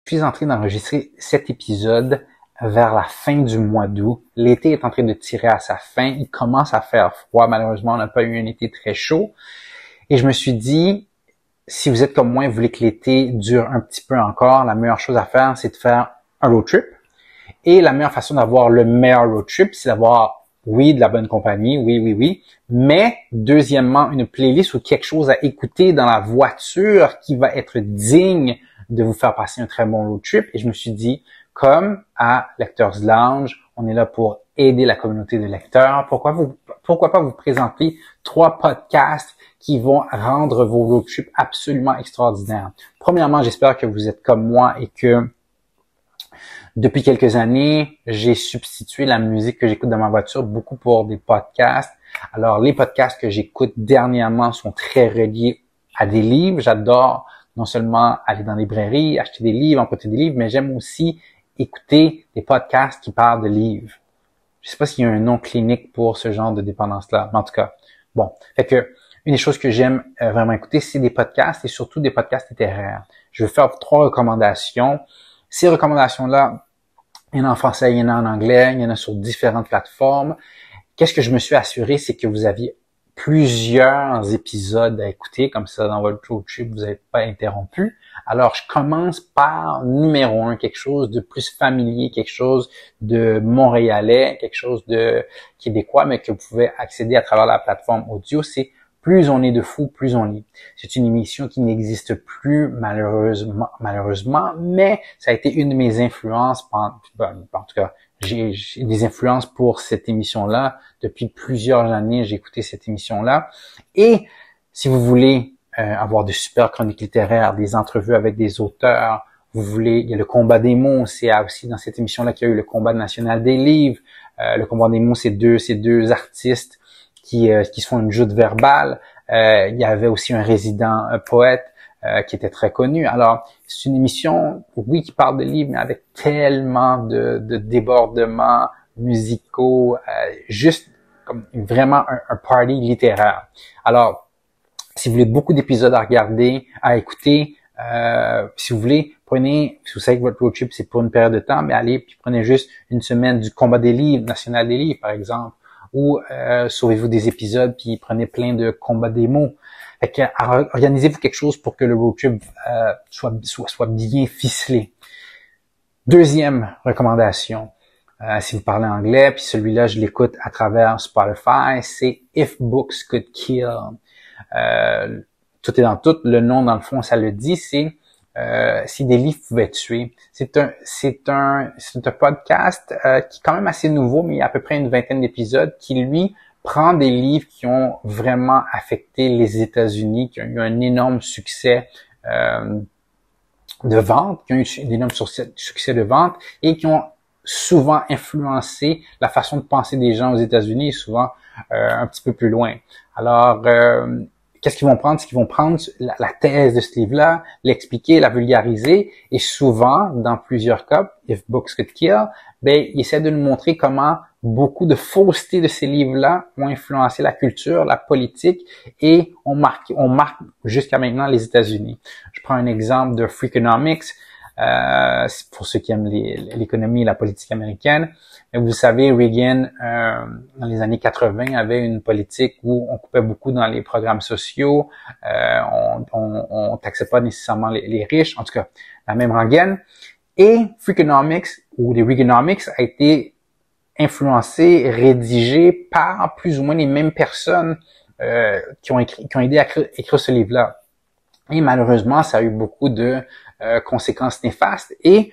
Je suis en train d'enregistrer cet épisode vers la fin du mois d'août. L'été est en train de tirer à sa fin. Il commence à faire froid. Malheureusement, on n'a pas eu un été très chaud. Et je me suis dit, si vous êtes comme moi et vous voulez que l'été dure un petit peu encore, la meilleure chose à faire, c'est de faire un road trip. Et la meilleure façon d'avoir le meilleur road trip, c'est d'avoir, oui, de la bonne compagnie, oui, mais deuxièmement, une playlist ou quelque chose à écouter dans la voiture qui va être digne de vous faire passer un très bon road trip. Et je me suis dit, comme à Lecteurs Lounge, on est là pour aider la communauté de lecteurs. Pourquoi pas vous présenter 3 podcasts qui vont rendre vos road trips absolument extraordinaires. Premièrement, j'espère que vous êtes comme moi et que depuis quelques années, j'ai substitué la musique que j'écoute dans ma voiture beaucoup pour des podcasts. Alors, les podcasts que j'écoute dernièrement sont très reliés à des livres. J'adore non seulement aller dans les librairies, acheter des livres, emprunter des livres, mais j'aime aussi écouter des podcasts qui parlent de livres. Je sais pas s'il y a un nom clinique pour ce genre de dépendance-là, mais en tout cas, bon. Fait que, une des choses que j'aime vraiment écouter, c'est des podcasts et surtout des podcasts littéraires. Je vais faire 3 recommandations. Ces recommandations-là, il y en a en français, il y en a en anglais, il y en a sur différentes plateformes. Qu'est-ce que je me suis assuré, c'est que vous aviez plusieurs épisodes à écouter, comme ça dans votre road trip, vous n'êtes pas interrompu. Alors, je commence par numéro 1, quelque chose de plus familier, quelque chose de montréalais, quelque chose de québécois, mais que vous pouvez accéder à travers la plateforme audio. C'est Plus on est de fous, plus on lit. C'est une émission qui n'existe plus malheureusement, mais ça a été une de mes influences. En tout cas, j'ai des influences pour cette émission-là. Depuis plusieurs années, j'ai écouté cette émission-là. Et si vous voulez avoir de super chroniques littéraires, des entrevues avec des auteurs, il y a le combat des mots, c'est aussi dans cette émission-là qu'il y a eu le combat national des livres. Le combat des mots, c'est deux artistes qui se font une joute verbale. Il y avait aussi un résident poète qui était très connu. Alors, c'est une émission, oui, qui parle de livres, mais avec tellement de débordements musicaux, juste comme vraiment un party littéraire. Alors, si vous voulez beaucoup d'épisodes à regarder, à écouter, si vous voulez, si vous savez que votre road trip, c'est pour une période de temps, mais allez, puis prenez juste une semaine du combat des livres, national des livres, par exemple. Ou sauvez-vous des épisodes puis prenez plein de combats des mots. Fait que organisez-vous quelque chose pour que le road trip soit bien ficelé. Deuxième recommandation, si vous parlez anglais, puis celui-là je l'écoute à travers Spotify, c'est If Books Could Kill. Tout est dans tout, le nom dans le fond ça le dit, c'est si des livres pouvaient tuer. C'est un podcast qui est quand même assez nouveau, mais il y a à peu près une vingtaine d'épisodes, qui lui prend des livres qui ont vraiment affecté les États-Unis, qui ont eu un énorme succès de vente, qui ont eu un énorme succès de vente et qui ont souvent influencé la façon de penser des gens aux États-Unis et souvent un petit peu plus loin. Alors, qu'est-ce qu'ils vont prendre? C'est qu'ils vont prendre la thèse de ce livre-là, l'expliquer, la vulgariser, et souvent, dans plusieurs cas, If Books Could Kill, ils essaient de nous montrer comment beaucoup de faussetés de ces livres-là ont influencé la culture, la politique, et on marque jusqu'à maintenant les États-Unis. Je prends un exemple de Freakonomics, pour ceux qui aiment l'économie et la politique américaine. Vous savez, Reagan, dans les années 80, avait une politique où on coupait beaucoup dans les programmes sociaux, on taxait pas nécessairement les riches, en tout cas, la même rengaine. Et Freakonomics, ou les Reaganomics, a été influencé, rédigé par plus ou moins les mêmes personnes qui ont aidé à écrire ce livre-là. Et malheureusement, ça a eu beaucoup de conséquences néfastes. Et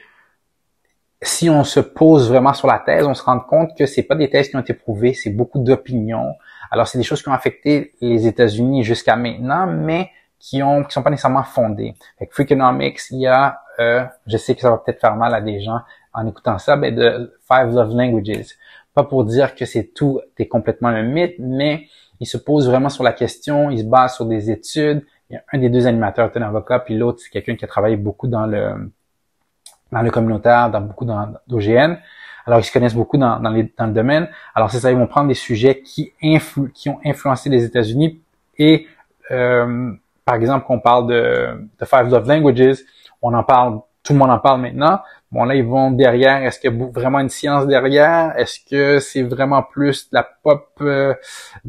si on se pose vraiment sur la thèse, on se rend compte que c'est pas des thèses qui ont été prouvées, c'est beaucoup d'opinions. Alors, c'est des choses qui ont affecté les États-Unis jusqu'à maintenant, mais qui sont pas nécessairement fondées. Avec Freakonomics, il y a, je sais que ça va peut-être faire mal à des gens en écoutant ça, de 5 Love Languages. Pas pour dire que c'est complètement un mythe, mais il se pose vraiment sur la question, il se base sur des études. Il y a un des 2 animateurs est un avocat, puis l'autre, c'est quelqu'un qui a travaillé beaucoup dans le communautaire, beaucoup d'OGN. Alors, ils se connaissent beaucoup dans le domaine. Alors, c'est ça, ils vont prendre des sujets qui ont influencé les États-Unis. Et, par exemple, qu'on parle de 5 Love Languages, on en parle tout le monde en parle maintenant. Bon, là, ils vont derrière. Est-ce qu'il y a vraiment une science derrière? Est-ce que c'est vraiment plus de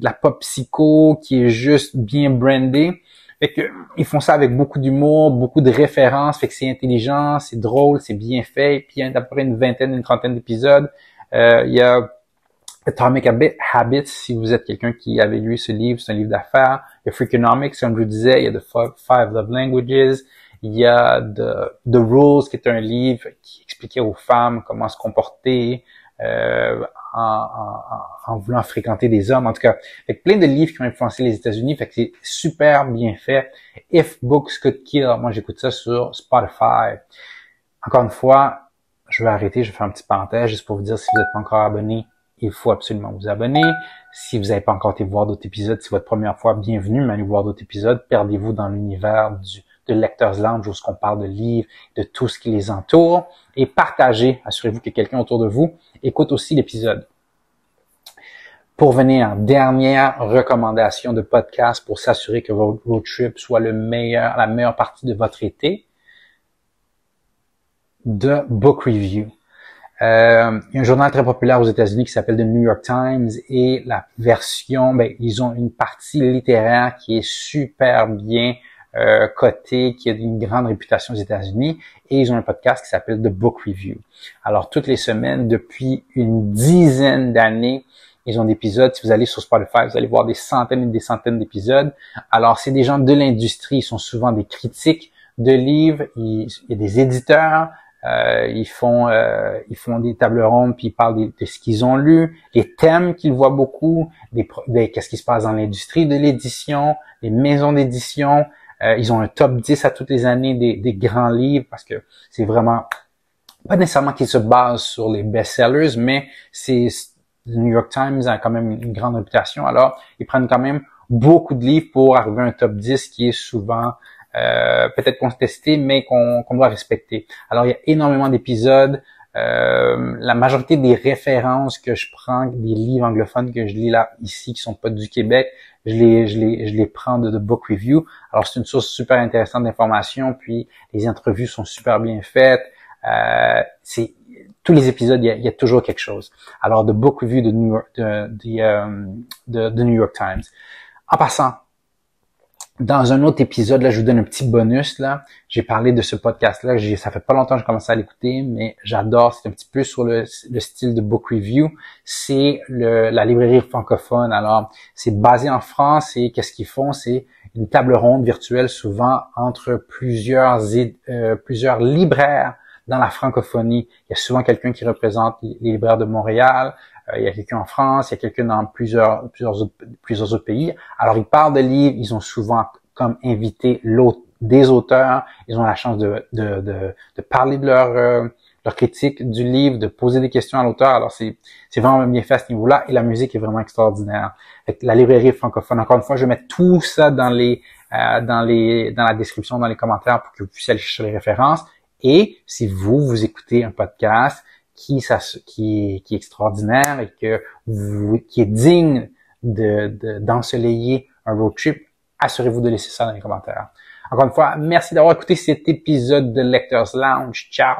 la pop psycho qui est juste bien brandée? Fait que, ils font ça avec beaucoup d'humour, beaucoup de références. Fait que c'est intelligent, c'est drôle, c'est bien fait. Puis, il y a d'à peu près une trentaine d'épisodes. Il y a Atomic Habits, si vous êtes quelqu'un qui avait lu ce livre, c'est un livre d'affaires. Il y a Freakonomics, comme je vous disais. Il y a The Five Love Languages. Il y a The Rules, qui est un livre qui expliquait aux femmes comment se comporter en voulant fréquenter des hommes. En tout cas, fait que plein de livres qui ont influencé les États-Unis. Fait que c'est super bien fait. If Books Could Kill. Moi, j'écoute ça sur Spotify. Encore une fois, je vais arrêter. Je vais faire un petit parenthèse juste pour vous dire, si vous n'êtes pas encore abonné, il faut absolument vous abonner. Si vous n'avez pas encore été voir d'autres épisodes, c'est votre première fois, bienvenue, mais allez voir d'autres épisodes. Perdez-vous dans l'univers de Lecteurs Lounge, où on parle de livres, de tout ce qui les entoure. Et partagez, assurez-vous que quelqu'un autour de vous écoute aussi l'épisode. Pour venir, dernière recommandation de podcast pour s'assurer que votre road trip soit la meilleure partie de votre été, de Book Review. Il y a un journal très populaire aux États-Unis qui s'appelle The New York Times et la version, ils ont une partie littéraire qui est super bien cotée, qui a une grande réputation aux États-Unis, et ils ont un podcast qui s'appelle The Book Review. Alors, toutes les semaines, depuis une dizaine d'années, ils ont des épisodes. Si vous allez sur Spotify, vous allez voir des centaines et des centaines d'épisodes. Alors, c'est des gens de l'industrie, ils sont souvent des critiques de livres, il y a des éditeurs, ils font des tables rondes puis ils parlent de ce qu'ils ont lu, les thèmes qu'ils voient beaucoup, qu'est-ce qui se passe dans l'industrie de l'édition, les maisons d'édition. Ils ont un top 10 à toutes les années des grands livres parce que c'est vraiment pas nécessairement qu'ils se basent sur les best-sellers, mais le New York Times a quand même une grande réputation. Alors, ils prennent quand même beaucoup de livres pour arriver à un top 10 qui est souvent peut-être contesté, mais qu'on doit respecter. Alors, il y a énormément d'épisodes. La majorité des références que je prends, des livres anglophones que je lis là, ici, qui sont pas du Québec, je les prends de Book Review. Alors, c'est une source super intéressante d'informations, puis les entrevues sont super bien faites. Tous les épisodes, il y a toujours quelque chose. Alors, The Book Review de New York Times. En passant, dans un autre épisode, là, je vous donne un petit bonus, là. J'ai parlé de ce podcast-là. Ça fait pas longtemps que j'ai commencé à l'écouter, mais j'adore. C'est un petit peu sur le style de Book Review. C'est la librairie francophone. Alors, c'est basé en France et qu'est-ce qu'ils font? C'est une table ronde virtuelle, souvent entre plusieurs libraires dans la francophonie. Il y a souvent quelqu'un qui représente les libraires de Montréal. Il y a quelqu'un en France, il y a quelqu'un dans plusieurs autres pays. Alors, ils parlent de livres, ils ont souvent comme invité des auteurs, ils ont la chance de parler de leur critique du livre, de poser des questions à l'auteur. Alors, c'est vraiment bien fait à ce niveau-là, et la musique est vraiment extraordinaire. Fait que la librairie francophone, encore une fois, je vais mettre tout ça dans la description, dans les commentaires pour que vous puissiez aller chercher les références. Et si vous écoutez un podcast qui est extraordinaire et qui est digne d'ensoleiller un road trip, assurez-vous de laisser ça dans les commentaires. Encore une fois, merci d'avoir écouté cet épisode de Lecteurs Lounge. Ciao!